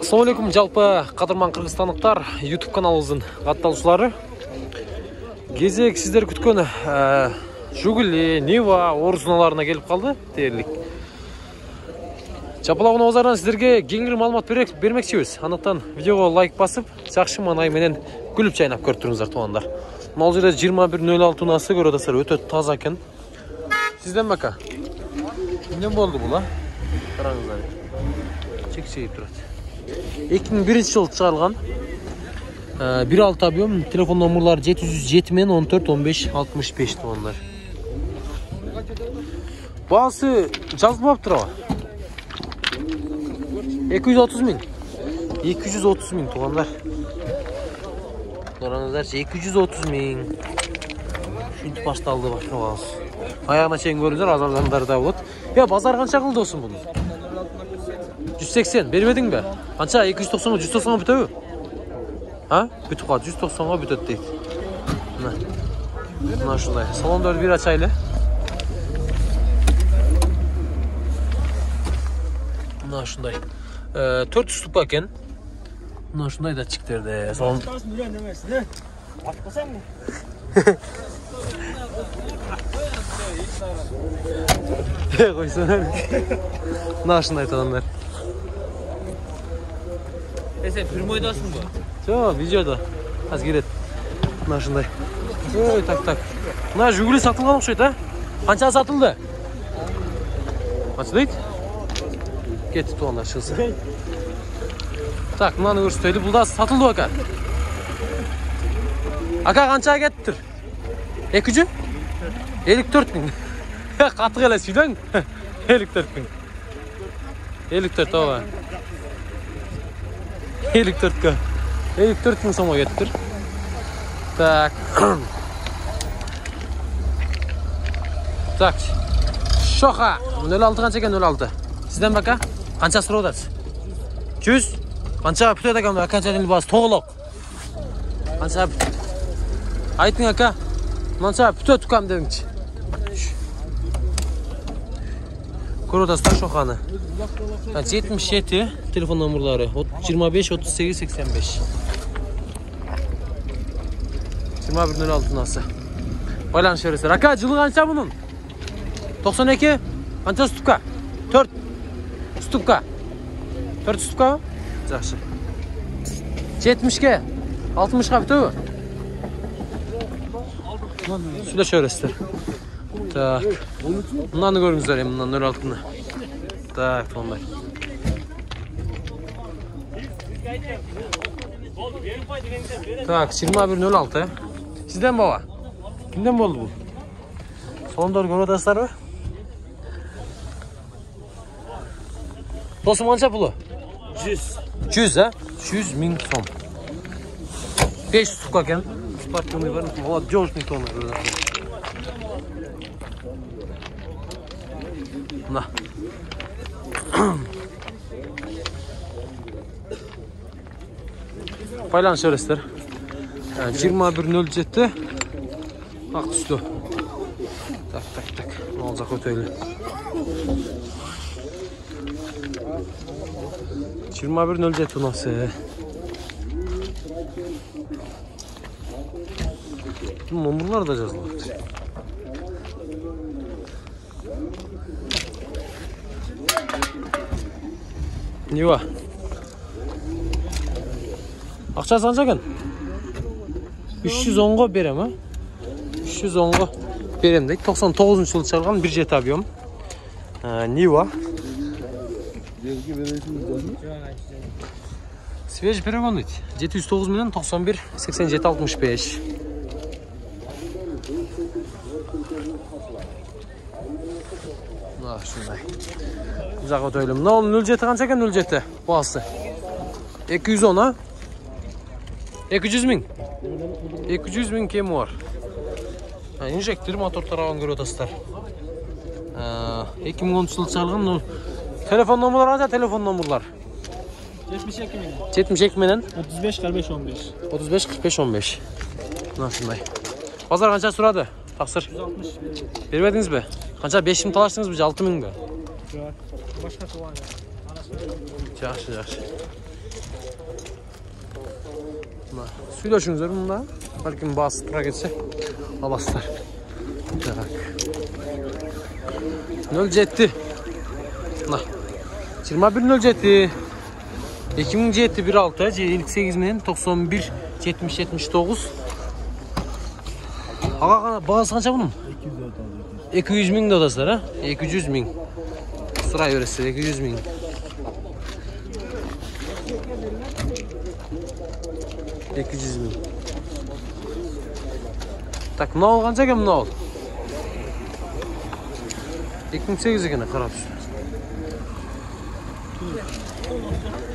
Ассалаумалейкум, жалпы қадырман қырғызстандықтар YouTube каналымыздың қаттаушылары. Кезек сіздер күткен Жигули, Нива орызуналарына келіп қалды дерлік. Жапалауын базарынан сіздерге кеңірек маалымат бермекшіміз. Андықтан видеоға лайк басып, жақсы манай менен күліп чайнап көріп тұрыңыздар туғандар. Мал жерде 21.06 тоннасы көріп өте таза екен. Сізден бака? Кімден болды бұл, а? Қараңыздар. Чек-чегіп тұрады. 2001 жыл шығарылған. 1.6 объем, телефон номерлары 707 мен 14 15 65 туғандар. Бағасы жазылмап тұр. 230 мың. 230 мың туғандар. Қараңыздар, 230 мың. Шүнт башталды бағасы. Аяғына шейін көріңіздер, азардандарда болады. Базар қанша қылды осың бұны? 180, бермедің бе? Қанша? 290-ға 190-ға бүтөбі? Бүтіп қалды, 190-ға бүтөт дейді. Мына шындай. Салондарды бір açайлы. Мына шындай. 400 ступа екен. Мына шындай датчиктерде. Қойсанар. Мына шындай тұғандар. Сен прямойдасың ба? Жоқ, видеода. Аз келеді. Мына шындай. Ой, так. Мына Жигули сатылған ұқсайды, қанша сатылды? Қанша дейді? Кетті туғандар шығысы. Так, мынаны көрсетеді. Бұл да сатылды ака. Ака қанша кетті тұр? 200? 54 мың. Қатық әлі сүйдің? 54 мың. 54 оға. 54-ка. 54 мың сомға кетті тұр. Так. Так. Шоқа. 06 қанша екен 06. Сізден бака? Қанша сұрау дәрсі? 100? Қанша бүтеді әкем? Қанша денілі басы тоғылық. Қанша бүт. Айтың әка. Қанша бүтеді түкам дедіңші. Көрудастар шоқаны. 77 телефон номерлары. 25 38 85. 21.06 насы. Байланыс жібересіздер. Ака, жылы қанша бұның? 92? Қанша ступка? 4 ступка. 4 ступка? Жақсы. 70-ке? 60-қа бітөбі? Сөйлеш жібересіздер. Так. Мынаны көріңіздер, мынаны 06-ны. Так, ондай. Так, 21.06. Сізден баба? Кімден болды бұл? Сондар көріп атасыздар ба? Досым қанша пұлы? 100. 100, а? 100 мың сом. 5 ступка екен. Спортивный бар. Молодежный тонны көріп атасыздар. Мына. Байланыс жібересіздер. 21.07 ақ түсті. Так. Ол жақ өтейлі. 21.07 ұнасы. Номерлар да жазылады. Нива. Ақшасы қанша екен? 310-ға берем, а? 310-ға берем дейді. 99 жылы шығарған 1.7 объем. Нива. Свежий перегон дейді. 709 менен 91 87 65. Шындай. Жақы өтейлім. Мына 07 қанша екен 07 бағасы? 210, а? 200 мың? 200 мың кемі бар. Инжектор мотор тараған көріп атасыздар. 2010 жылы шығарылған. Телефон номерлар қанша? Телефон номерлар 72 мың. 72 менен 35 45 15. 35 45 15. Мына шындай. Базар қанша сұрады? Тақсыр. 160 бербедіңіз бе? Qancha 5000 talashdingizmi, 6000 mi? Yo'q. Boshqa tuvan. Yaxshi, yaxshi. Mana, söylashingizlar bunda. Balkim bas tura ketsa olasizlar. Tak. 07. Mana. 2107. 2007 16 58 men 91 70 79. Ağa bağız qancha bunun? 200 ming dodasizlar ha? 200 ming. Sıra yöresi 200 ming. Tak, ne ol qancha ekan ne ol? 2008 ekan qarab turibsiz.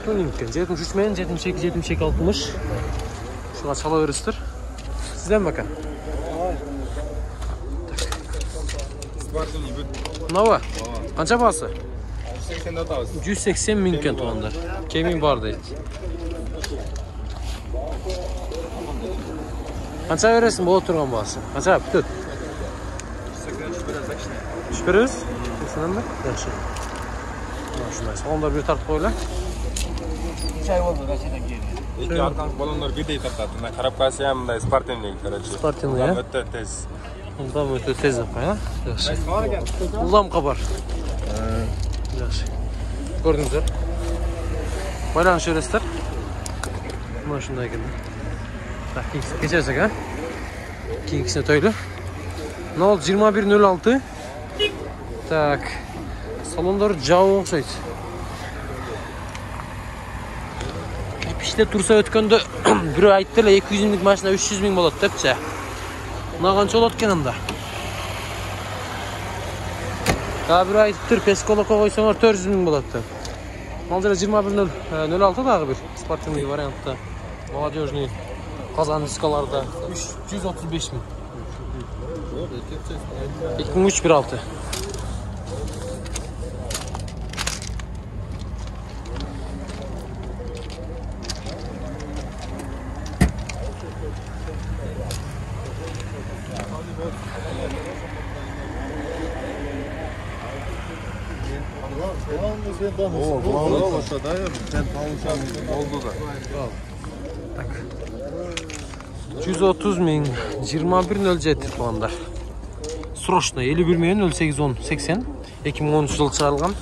Tuninken 73 men 78 72 60. Şuna çala verirsinizdir. Sizden bakın. Ne var? Qancha bahası? 180 ming ekan to'g'onlar. Kemin bor deydi. Qancha verirsin bo'la turgan bahası? Qancha putut? 100. Tushunammi? Yaxshi. Mana shunday. Salonlar bir tartib qo'yinglar. Çay oldu kaçadan geliyor. İki arkan balonlar bir de tatlı. Karab kasiyam da Spartan'la karacı. Spartan'la ya. Öte tez. Ondan öte tez yapma ya. Yaxshi. Ulam qabar. Yaxshi. Ko'rdingizlar. Baylanish berasizlar. Mana shunday ekan. Tak, kechirsak ha. Keyingisini to'yli. 2106. Tak. Salonlar javo o'xshaydi. İşte tursa ötkende bir ayttılar 200 ming mashina 300 ming bo'ladi debchi. Buna qancha olayotganimda. Ya bir aytdir Peskolokka qo'ysanglar 400 ming bo'ladi deb. Hozir 2106 dag'i bir sportniy variantda. Молодежный Qozon diskolarda 335 ming. 2316. Oo, aşağıda ya. Sen tanışan oldu da. Tak. 130 ming 2107 puanlar. Срочно 51 milyon 0810 80 2013 yıl çıkarılgan.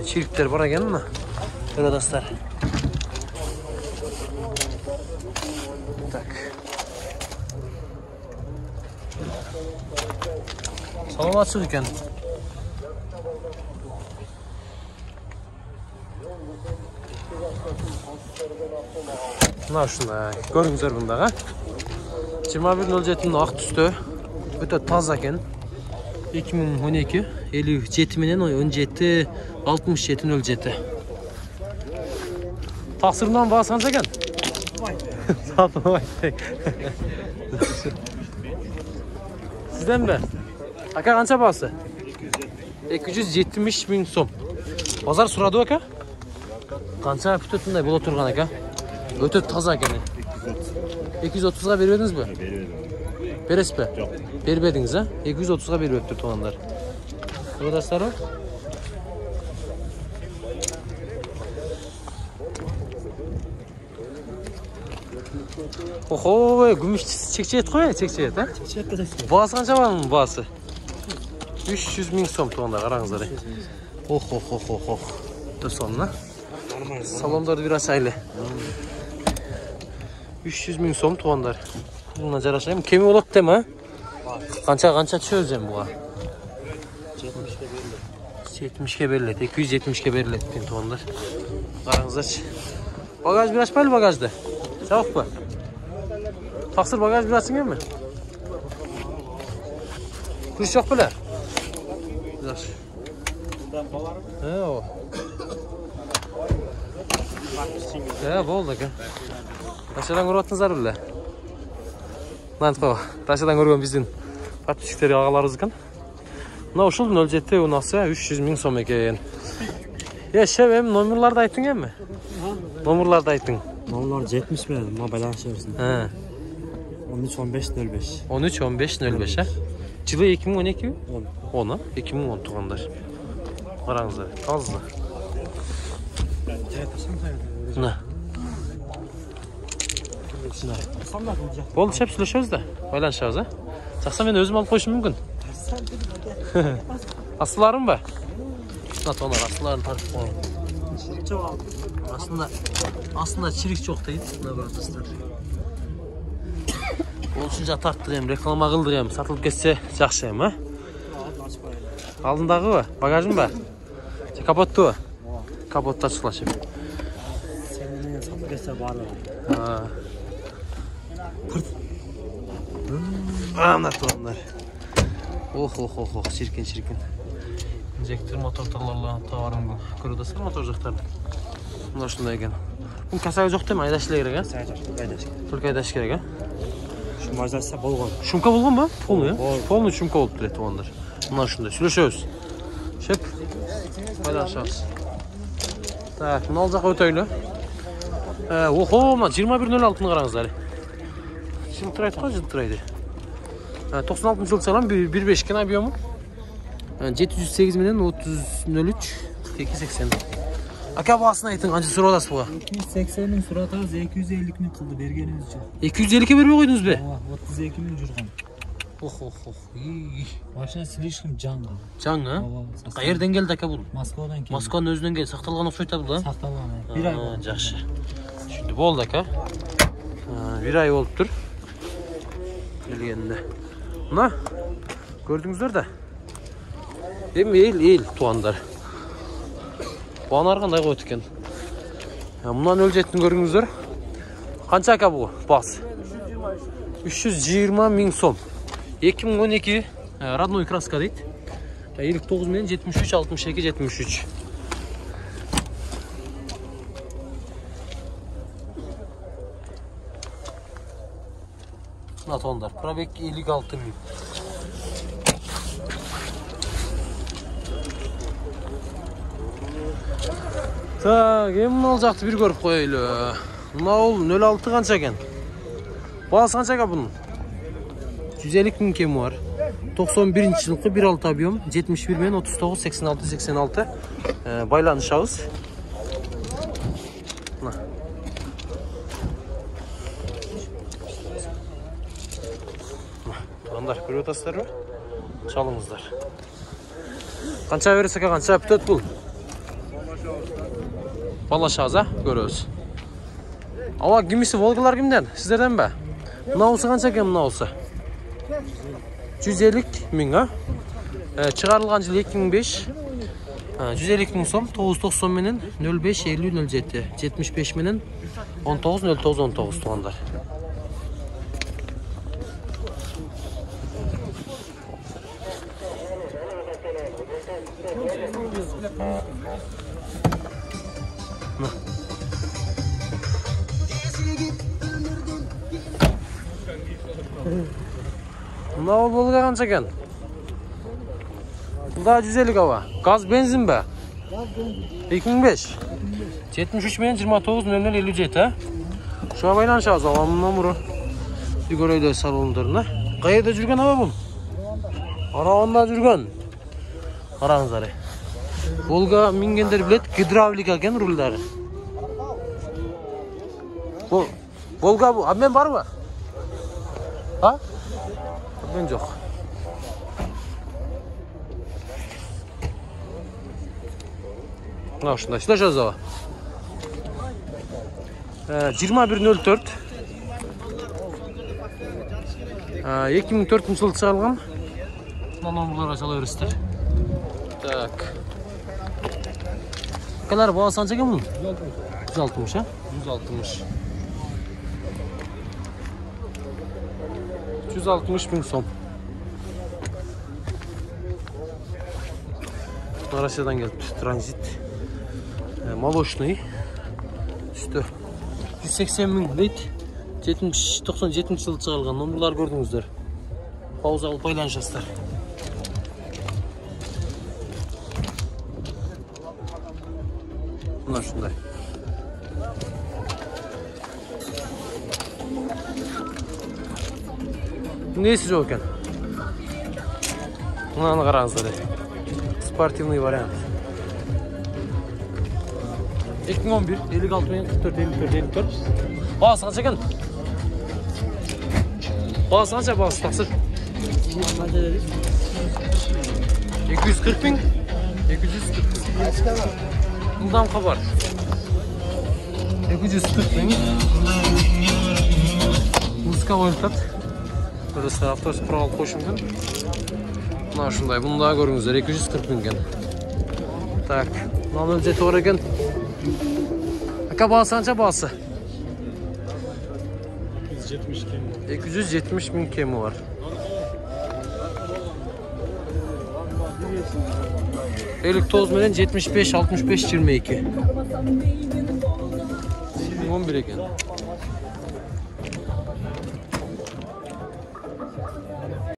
Çirikler var ekan mı? Böyle dostlar. Tak. Salon açık ekan. Mana shunday. Ko'ringizlar bunda ha. 2107 ning oq tusda o'ta toza ekan. 2012 57 menen 17 67 07. Taqsirdan bahsangiz ekan. Satmay. Sizden mi? Aka qancha bahsi? 270 ming so'm. Bozor so'radi aka? Qancha putunday bo'la turgan aka? O'ta toza ekan. 230 ga berib edingizmi? Beresizmi? Yo'q. Berib edingiz ha? 230 ga berib o'tdi to'g'onlar. Qadaslar. Oho, gümüş çekçeyet qo'y, çekçeyet ha? Bası qancha bunun bası? 300 ming so'm to'g'onlar, qarangizlar. Oh. Dostlarlar. Salonlarda bir açaylı. 300 ming so'm to'g'onlar. Buna jarashaymi? Kemi bo'ladi dema? Qancha tushirjam buga? 70 ga beriladi. 270 ga beriladi to'g'onlar. Qarangizlar. Bagaj bir açmaylı bagajda. Savaqmi? Taqsir bagaj bir açsingmi? Kuch yo'q bilar. Yaxshi. Bundan qolarmi? O. Ya bo'ldi aka. Rashadan ko'ryapsizlar bilan. Nanto, Rashadan ko'rgan bizning подписчиктер ağalarımız ekan. Mana uşul 07 unasi 300 ming so'm ekan. Ya şevem nomerlarda aytdingmi? Nomerlarda aytding. Nomerlar 70 berdim, ma balans versin. Ha. 13 15 05. 13 15 05 ha. Жылы 2012 10 2010 туғандар. Қараңыздар, тазы. Мына. Болды, шеп сөйлесеміз да. Байланышамыз, а? Жақса мен өзім алып қойышым мүмкін. Асыларым ба? Мына тоналар, асыларын тартып қойым. Çirik çok aldım. Aslında çirik çok değil. Mına bir dostlar. Olsunca tarttık hem, reklama kıldık hem, satılıp geçse жақсы hem, ha? Aldındağı mı? Bagajın mı? Kapattu mu? Kapattı açıklaşıp. Senin satılıp geçse var mı? Anlattı onlar. Oh, çirkin. İnjektor motorlarla tavarım bu. Kırıdasın motor жақтарды. Bunlar şunday ekan. Bu kasagi жоқ değil mi? Aydaş керек, ha? Только aydaş керек, ha? Şu majlarsa bolğan. Şumka болған ба? Полный шумка болып келеді туғандар. Мына шундай. Сөйлесеміз. Шеп. Байланышамыз. Так, мына жақ өтөйлі. Охо, мына 21.06-ны қараңыздар. Жылтырайды ғой, жылтырайды. 96 жыл салам 1.5 кен объемы. 708 менен 30.03 42.80. Aka bağısını aytın, qancha so'radasiz buga? 280 ming so'radasiz, 250 ming qildi berganingiz uchun. 250 ga bermay qo'ydingiz be? 32 ming jurgan. Mashina слишком жаң. Жаң, ha? Qayerdan keldi aka bu? Moskvadan keldi. Moskvaning o'zidan keldi, saqtalgan o'xshaydi bu da. Saqtalgan. 1 oy bo'ldi. Yaxshi. Tushundim, bo'ldi aka. 1 oy bo'libdir. Kelganda. Mana ko'rdingizlar da. El tuğanlar. Bağlar qanday qo'ydi ekan. Bundan o'ljetini ko'ringizlar. Qancha aka bu? Bas. 320 ming so'm. 2012 родной краска deydi. 59 men 73 62 73. Natonlar. Probek 56 ming. Так, endi mol жақты bir көріп қойылы. Мына ол 06 қанша екен? Бағасы қанша екен бұның? 150 мың кемі бар. 91 жылқы 1.6 объем, 71 мен 39 86 86. Байланышамыз. Мына. Тұрғандар көріп отырсыздар ма? Çalыңыздар. Қанша бересек қанша бүтөт бұл? Балашағыз, а? Көріңіз. Ава, кимisi Волгалар кімден? Сіздерден бе? Мынауысы қанша екен мынауысы? 150 мың, а? Шығарылған жыл 2005. 150 мың сом, 990 менен 05 50 07. 75 менен 19 09 19 туғандар. Mına o Volga qancha ekan? Bunda 150 hava. Gaz benzin be? Gaz benzin. 2005. 73 men 29 00 57, ha? Şuna baylanışamız avamın nomuru. Bir göreydi salonlarına. Qayerda жүрген ава бұл? Араванда жүрген. Қараңыздар. Volga mingендер білет, гидравлика екен рульдары. Volga bu. Abi men бар ба? Ha? Ben жоқ. Мына ушундай. Сюда жаза. 21.04. 2004 жылы шығарылған. Мына номерларға сала бересіздер. Так. Қалар бағасы қанша екен бұның? 160, а? 160. 160 мың сом. Россиядан келді. Транзит. Молочный. Үсті. 180 мың дейді. 97 жылы шығарылған. Номерлар көрдіңіздер. Пауза алып байланышасыздар. Мына шундай. Nesi жоқ екен? Мынаны қараңыздар. Спортивный вариант. 2011 56 мен 44. Бағасы қанша екен? Бағасы қанша бағасы тақсыр? 240 мың? 240 мың. Бұлдан қабар. 240 мың. Музыка ойылтады. Burası автобус құрал қошымген. Мына шындай, бұны да көріңіздер, 240 мың екен. Так, мынаны өте тоғыр екен. Ака бағасы қанша бағасы? 270 мың кемі бар. Елік 9 мені 75, 65, 22. 11 екен.